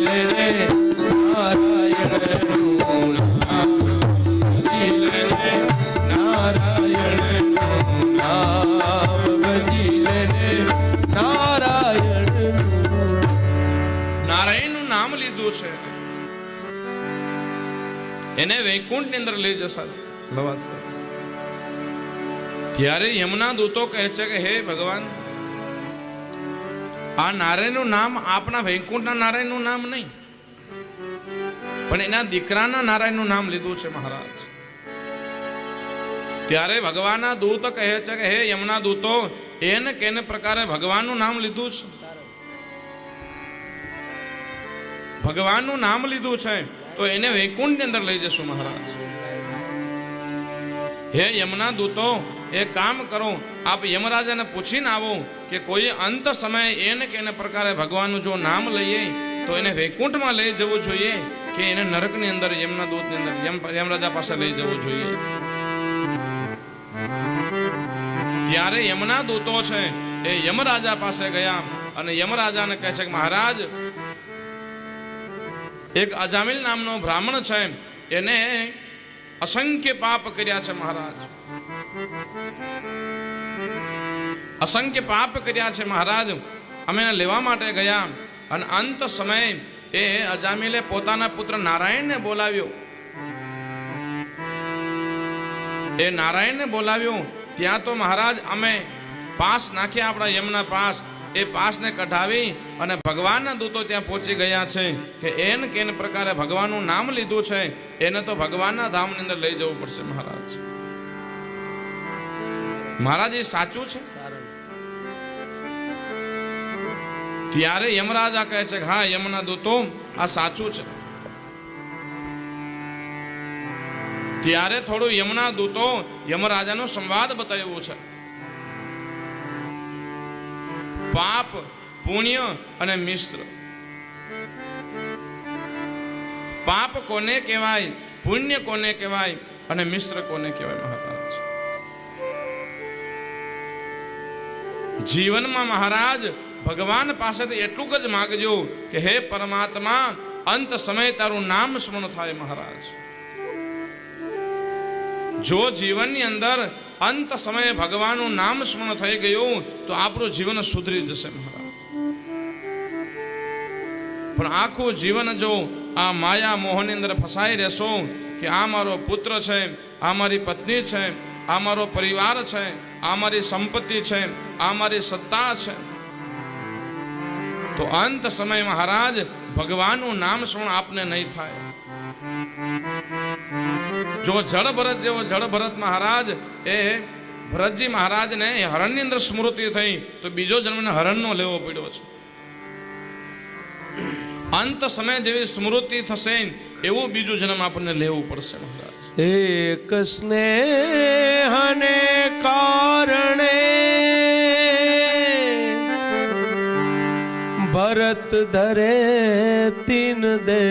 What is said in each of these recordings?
લે રે નારાયણનું નામ ભજી લે રે નારાયણનું નામ ભજી લે રે નારાયણનું નામ લીધું છે એને વૈકુંઠ ની અંદર લઈ જશે લવાશે. ત્યારે યમુના દૂતો કહે છે કે હે ભગવાન, આ નારાયણનું નામ આપના વૈકુંઠના નારાયણનું નામ નહીં, પણ એના દીકરાના નારાયણનું નામ લીધું છે મહારાજ. ત્યારે ભગવાનના દૂત કહે છે કે હે યમુના દૂતો, એને કેને પ્રકારે ભગવાનનું નામ લીધું છે, ભગવાનનું નામ લીધું છે તો એને વૈકુંઠ ની અંદર લઈ જશું મહારાજ. હે યમુના દૂતો, એક કામ કરો, આપ યમરાજાને પૂછીને આવો કે કોઈ અંત સમયે એને કેને પ્રકારે ભગવાનનું જો નામ લઈએ તો એને વૈકુંઠમાં લઈ જવું જોઈએ કે એને નરકની અંદર યમના દૂતની અંદર યમરાજા પાસે લઈ જવું જોઈએ. ત્યારે યમના દૂતો છે એ યમરાજા પાસે ગયા અને યમરાજાને કહે છે કે મહારાજ, એક અજામિલ નામનો બ્રાહ્મણ છે, એને અસંખ્ય પાપ કર્યા છે મહારાજ, અસંખ્ય પાપ કર્યા છે મહારાજ. અમે એને લેવા માટે ગયા અને અંત સમયે એ અજામિલે પોતાના પુત્ર નારાયણને બોલાવ્યો. એ નારાયણને બોલાવ્યો ત્યાં તો મહારાજ અમે પાસ નાખ્યા, આપણા યમના પાસ, એ પાસને કઢાવી અને ભગવાનના દૂતો ત્યાં પહોંચી ગયા છે કે એને કેન પ્રકારે ભગવાનનું નામ લીધું છે, એને તો ભગવાનના ધામની અંદર લઈ જવું પડશે મહારાજ. મહારાજ એ સાચું છે? ત્યારે યમરાજા કહે છે કે હા યમના દૂતો, આ સાચું છે. ત્યારે થોડું યમના દૂતો યમરાજાનો સંવાદ બતાવ્યો છે. પાપ, પુણ્ય અને મિશ્ર. પાપ કોને કહેવાય, પુણ્ય કોને કહેવાય અને મિશ્ર કોને કહેવાય મહારાજ? જીવનમાં મહારાજ ભગવાન પાસેથી એટલું જ માગજો કે હે પરમાત્મા, અંત સમયે તારું નામ સ્મરણ થાય મહારાજ. જો જીવનની અંદર અંત સમયે ભગવાનનું નામ સ્મરણ થઈ ગયું તો આપણું જીવન સુધરી જશે મહારાજ. પણ આખું જીવન જો આ માયા મોહની અંદર ફસાઈ રહેશો કે આ મારો પુત્ર છે, આ મારી પત્ની છે, આ મારો પરિવાર છે, આ મારી સંપત્તિ છે, આ મારી સત્તા છે, તો અંત સમય મહારાજ ભગવાનનું નામ સ્મરણ આપને નહીં થાય. જો જળ ભરત જેવો જળ ભરત મહારાજ, એ ભરતજી મહારાજને હરણની અંદર સ્મૃતિ થઈ તો બીજો જન્મ હરણનો લેવો પડ્યો છે. અંત સમય જેવી સ્મૃતિ થશે એવું બીજું જન્મ આપણને લેવું પડશે મહારાજ. એક સ્નેહને કારણે ભરત ધરે તીન દે,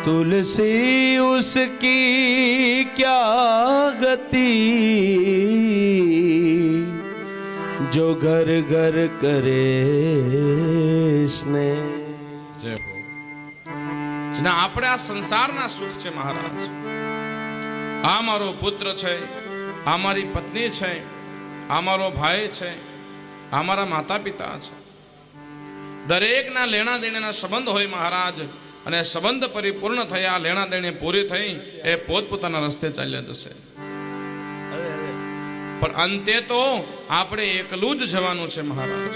तुलसी उसकी क्या गति, जो घर घर करे स्नेह. જય હો. જેના આપણે આ સંસારના સુખ છે મહારાજ, આ મારો પુત્ર છે, આ મારી પત્ની છે, આ મારો ભાઈ છે, આ મારા માતા પિતા છે, દરેકના લેણા દેણાના સંબંધ હોય મહારાજ, અને સંબંધ પરિપૂર્ણ થયા, લેણા દેણી પૂરી થઈ, એ પોતપોતાના રસ્તે ચાલ્યા જશે. પણ અંતે તો આપણે એકલું જ જવાનું છે મહારાજ.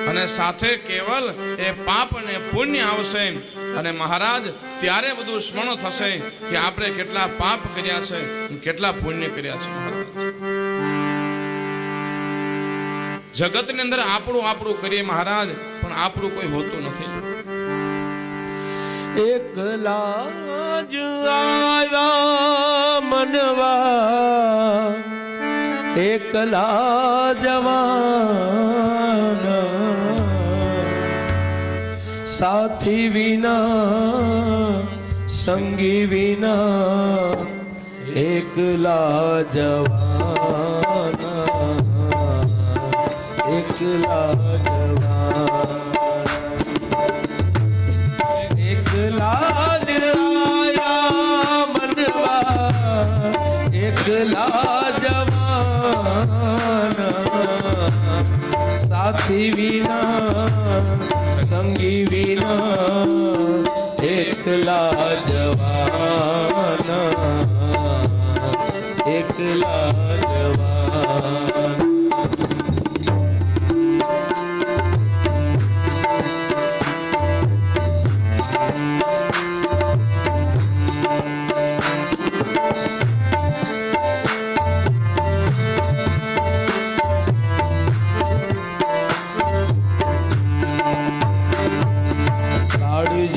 અને સાથે કેવલ એ પાપ અને પુણ્ય આવશે અને મહારાજ ત્યારે બધું સ્મરણ થશે કે આપણે કેટલા પાપ કર્યા છે, કેટલા પુણ્ય કર્યા છે મહારાજ. જગતની અંદર આપણું આપણું કરીએ મહારાજ, પણ આપણું કોઈ હોતું નથી. એકલા જ આવ્યા મનવા, એકલા જવાન, સાથી વિના સંગી વિના એકલા જવાન. એકલા જવાન એકલા જ આયા મનવા એકલા જવાન સાથી વિના સંગી વિના એકલા જવાન એકલા જવાન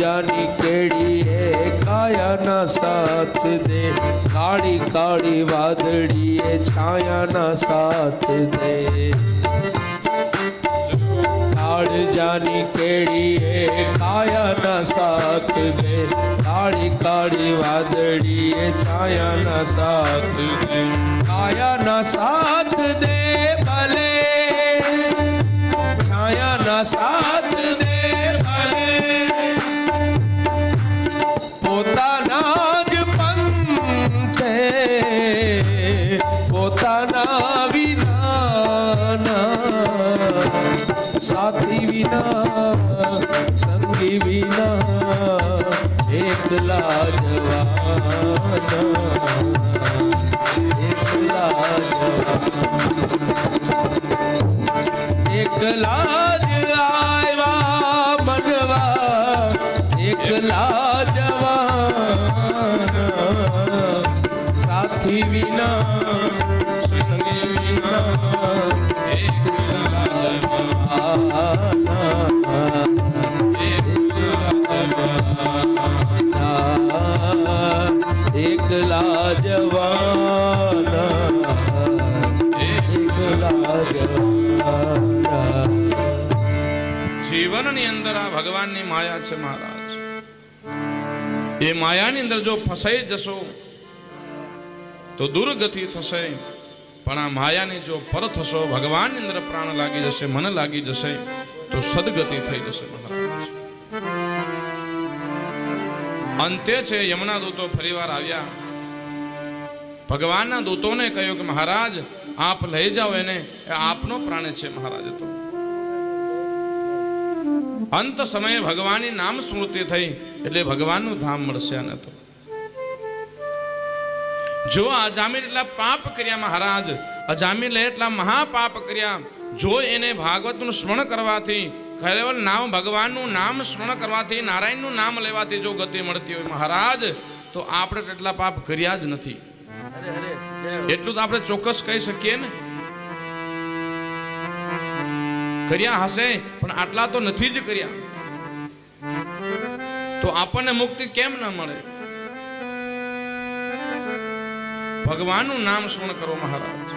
જાની કેડી એ કાયાના સાથ દે કાળી કાળી વાદળી એ છાયાના સાથ દે કાળ જાની કેડી એ કાયાના સાથ દે કાળી કાળી વાદળી એ છાયાના સાથ દે કાયાના સાથ દે ભલે છાયાના સાથ દે ભલે પોતાના જ પંથે પોતાના વિના સાથી વિના સંગી વિના એકલા જવાન એકલા જવાન એકલા જ આવ્યા મનવા એકલા જવાન સાથી વિના સંગી વિના એકલા જવાન એકલા જવાન એકલા જવાન જીવનની અંદર આ ભગવાનની માયા છે મહારાજ. એ માયાની અંદર જો ફસાઈ જશો તો દુર્ગતિ થશે, પણ આ માયાની જો પર થશો, ભગવાનની અંદર પ્રાણ લાગી જશે, મન લાગી જશે તો સદગતિ થઈ જશે મહારાજ. અંતે છે યમુના દૂતો ફરીવાર આવ્યા, ભગવાનના દૂતોને કહ્યું કે મહારાજ આપ લઈ જાઓ એને, એ આપનો પ્રાણ છે મહારાજ. તો અંત સમયે ભગવાનની નામ સ્મૃતિ થઈ એટલે ભગવાનનું ધામ મળશે. આને તો જો અજામીર એટલા પાપ કર્યા મહારાજ, અજામીર એટલા મહાપાપ કર્યા, જો એને ભાગવતનું સ્મરણ કરવાથી, કેવલ નામ ભગવાનનું નામ સ્મરણ કરવાથી, નારાયણનું નામ લેવાથી જો ગતિ મળતી હોય મહારાજ, તો આપણે એટલા પાપ કર્યા જ નથી. એટલું તો આપણે ચોક્કસ કહી શકીએ ને. કર્યા હશે પણ આટલા તો નથી જ કર્યા, તો આપણને મુક્તિ કેમ ન મળે? ભગવાનનું નામ સ્મરણ કરો મહારાજ.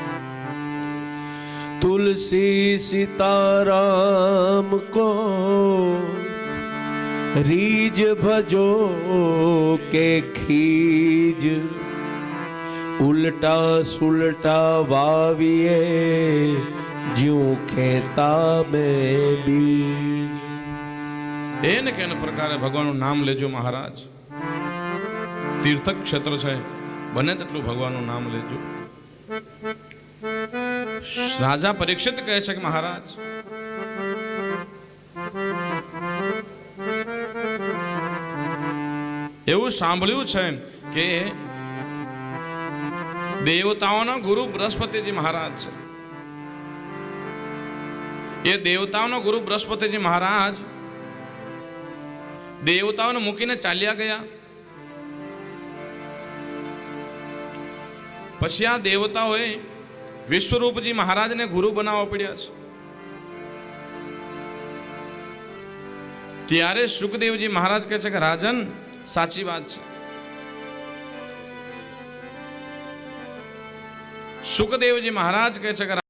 तुलसी सीताराम को रीज भजो के खीज उल्टा सुलटा वाविए ज्यों खेता में बीज. એને કેને પ્રકારે ભગવાનનું નામ લેજો મહારાજ. તીર્થ ક્ષેત્ર છે, બને તેટલું ભગવાનનું નામ લેજો. રાજા પરીક્ષિત કહે છે કે મહારાજ એવું સાંભળ્યું છે કે દેવતાઓનો ગુરુ બૃહસ્પતિજી મહારાજ છે. એ દેવતાઓનો ગુરુ બૃહસ્પતિજી મહારાજ દેવતાઓને મૂકીને ચાલ્યા ગયા. પછી આ દેવતાઓએ વિશ્વરૂપજી મહારાજને ગુરુ બનાવવા પડ્યા છે. ત્યારે સુખદેવજી મહારાજ કહે છે કે રાજન, સાચી વાત છે. સુખદેવજી મહારાજ કહે છે કે